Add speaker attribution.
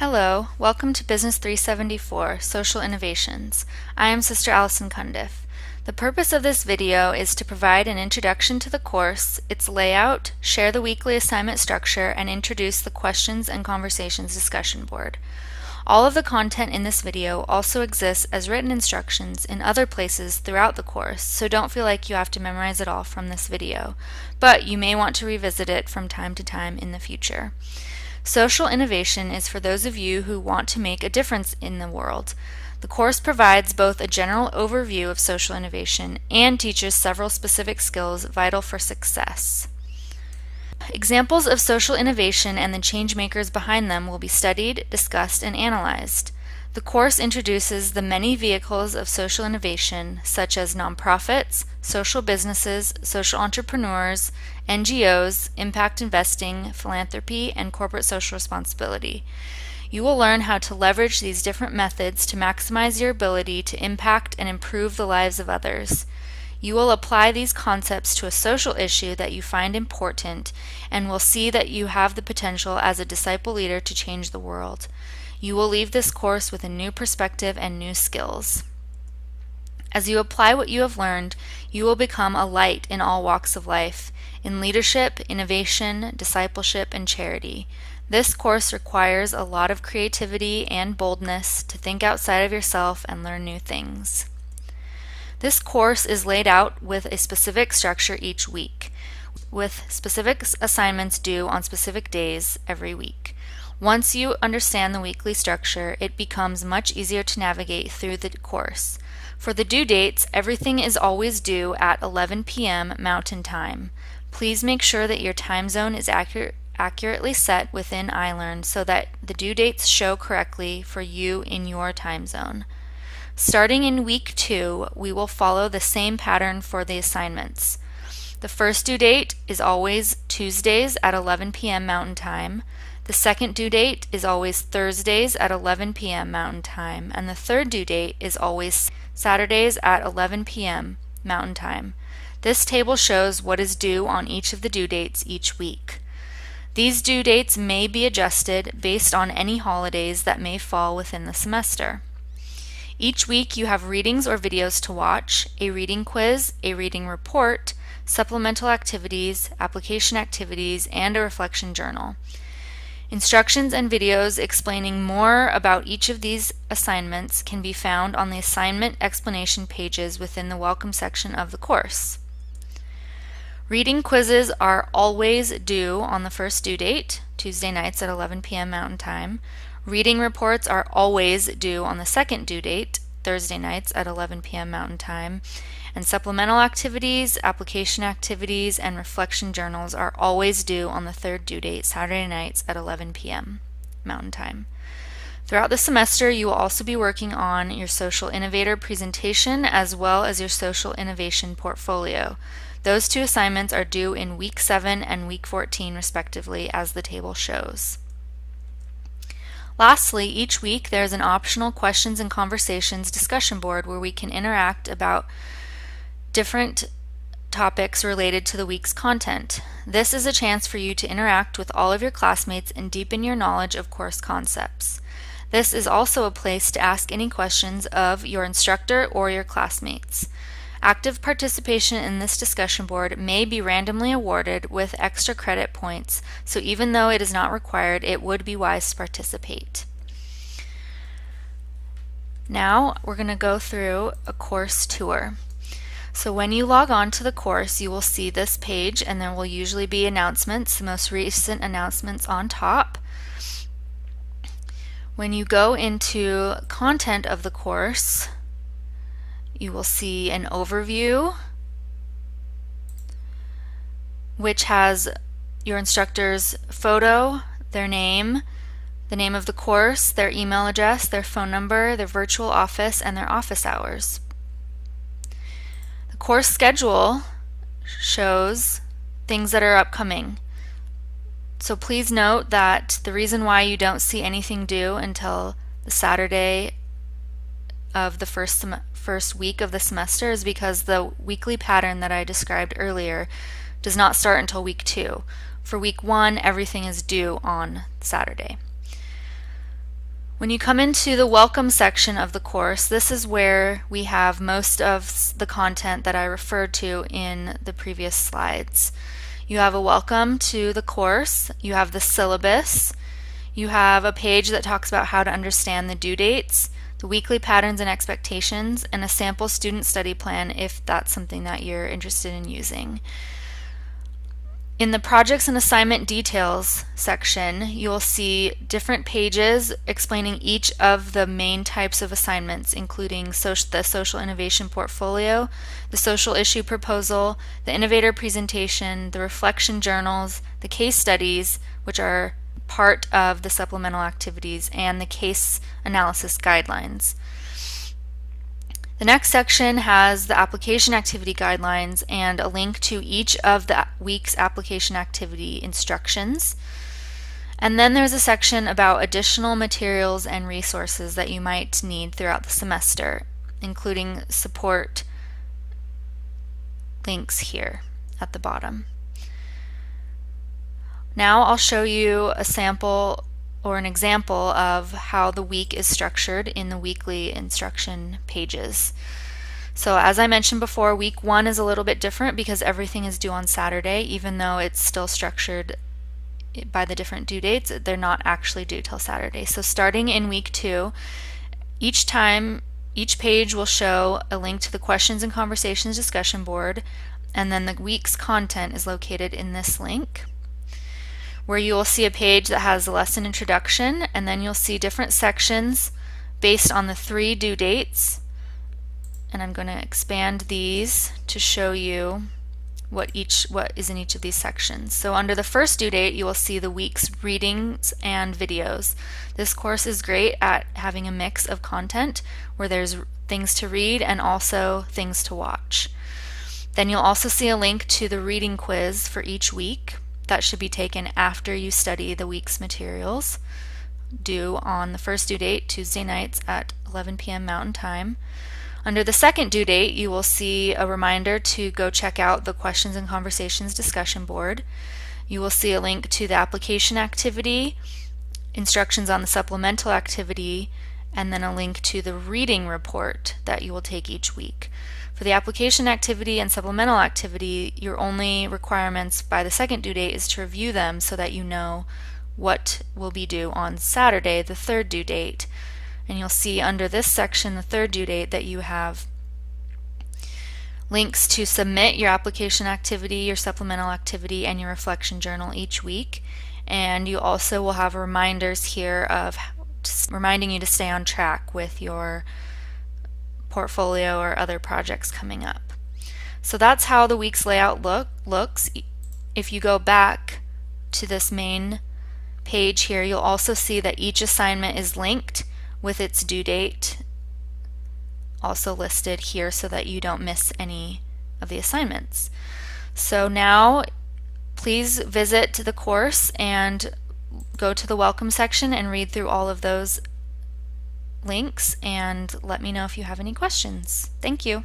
Speaker 1: Hello, welcome to Business 374, Social Innovations. I am Sister Allison Cundiff. The purpose of this video is to provide an introduction to the course, its layout, share the weekly assignment structure, and introduce the questions and conversations discussion board. All of the content in this video also exists as written instructions in other places throughout the course, so don't feel like you have to memorize it all from this video, but you may want to revisit it from time to time in the future. Social innovation is for those of you who want to make a difference in the world. The course provides both a general overview of social innovation and teaches several specific skills vital for success. Examples of social innovation and the change makers behind them will be studied, discussed, and analyzed. The course introduces the many vehicles of social innovation, such as nonprofits, social businesses, social entrepreneurs, NGOs, impact investing, philanthropy, and corporate social responsibility. You will learn how to leverage these different methods to maximize your ability to impact and improve the lives of others. You will apply these concepts to a social issue that you find important and will see that you have the potential as a disciple leader to change the world. You will leave this course with a new perspective and new skills. As you apply what you have learned, you will become a light in all walks of life, in leadership, innovation, discipleship, and charity. This course requires a lot of creativity and boldness to think outside of yourself and learn new things. This course is laid out with a specific structure each week, with specific assignments due on specific days every week. Once you understand the weekly structure, it becomes much easier to navigate through the course. For the due dates, everything is always due at 11 p.m. Mountain Time. Please make sure that your time zone is accurately set within iLearn so that the due dates show correctly for you in your time zone. Starting in week 2, we will follow the same pattern for the assignments. The first due date is always Tuesdays at 11 p.m. Mountain Time. The second due date is always Thursdays at 11 p.m. Mountain Time, and the third due date is always Saturdays at 11 p.m. Mountain Time. This table shows what is due on each of the due dates each week. These due dates may be adjusted based on any holidays that may fall within the semester. Each week you have readings or videos to watch, a reading quiz, a reading report, supplemental activities, application activities, and a reflection journal. Instructions and videos explaining more about each of these assignments can be found on the assignment explanation pages within the welcome section of the course. Reading quizzes are always due on the first due date, Tuesday nights at 11 p.m. Mountain Time. Reading reports are always due on the second due date, Thursday nights at 11 p.m. Mountain Time. And supplemental activities, application activities, and reflection journals are always due on the third due date, Saturday nights at 11 p.m. Mountain Time. Throughout the semester, you will also be working on your Social Innovator presentation as well as your Social Innovation portfolio. Those two assignments are due in week 7 and week 14 respectively, as the table shows. Lastly, each week there is an optional questions and conversations discussion board where we can interact about different topics related to the week's content. This is a chance for you to interact with all of your classmates and deepen your knowledge of course concepts. This is also a place to ask any questions of your instructor or your classmates. Active participation in this discussion board may be randomly awarded with extra credit points, so even though it is not required, it would be wise to participate. Now we're going to go through a course tour. So when you log on to the course, you will see this page, and there will usually be announcements, the most recent announcements on top. When you go into content of the course, you will see an overview, which has your instructor's photo, their name, the name of the course, their email address, their phone number, their virtual office, and their office hours. Course schedule shows things that are upcoming. So please note that the reason why you don't see anything due until the Saturday of the first week of the semester is because the weekly pattern that I described earlier does not start until week 2. For week 1, everything is due on Saturday. When you come into the welcome section of the course, this is where we have most of the content that I referred to in the previous slides. You have a welcome to the course, you have the syllabus, you have a page that talks about how to understand the due dates, the weekly patterns and expectations, and a sample student study plan if that's something that you're interested in using. In the projects and assignment details section, you'll see different pages explaining each of the main types of assignments, including the social innovation portfolio, the social issue proposal, the innovator presentation, the reflection journals, the case studies, which are part of the supplemental activities, and the case analysis guidelines. The next section has the application activity guidelines and a link to each of the week's application activity instructions. And then there's a section about additional materials and resources that you might need throughout the semester, including support links here at the bottom. Now I'll show you a sample or an example of how the week is structured in the weekly instruction pages. So as I mentioned before, week 1 is a little bit different because everything is due on Saturday, even though it's still structured by the different due dates. They're not actually due till Saturday. So starting in week 2, each page will show a link to the questions and conversations discussion board, and then the week's content is located in this link, where you will see a page that has a lesson introduction, and then you'll see different sections based on the 3 due dates. And I'm going to expand these to show you what is in each of these sections. So under the first due date, you will see the week's readings and videos. This course is great at having a mix of content where there's things to read and also things to watch. Then you'll also see a link to the reading quiz for each week. That should be taken after you study the week's materials, due on the first due date, Tuesday nights at 11 p.m. Mountain Time. Under the second due date, you will see a reminder to go check out the questions and conversations discussion board. You will see a link to the application activity, instructions on the supplemental activity, and then a link to the reading report that you will take each week. For the application activity and supplemental activity, your only requirements by the second due date is to review them so that you know what will be due on Saturday, the third due date. And you'll see under this section, the third due date, that you have links to submit your application activity, your supplemental activity, and your reflection journal each week. And you also will have reminders here of reminding you to stay on track with your portfolio or other projects coming up. So that's how the week's layout looks. If you go back to this main page here, you'll also see that each assignment is linked with its due date also listed here so that you don't miss any of the assignments. So now please visit the course and go to the welcome section and read through all of those links and let me know if you have any questions. Thank you.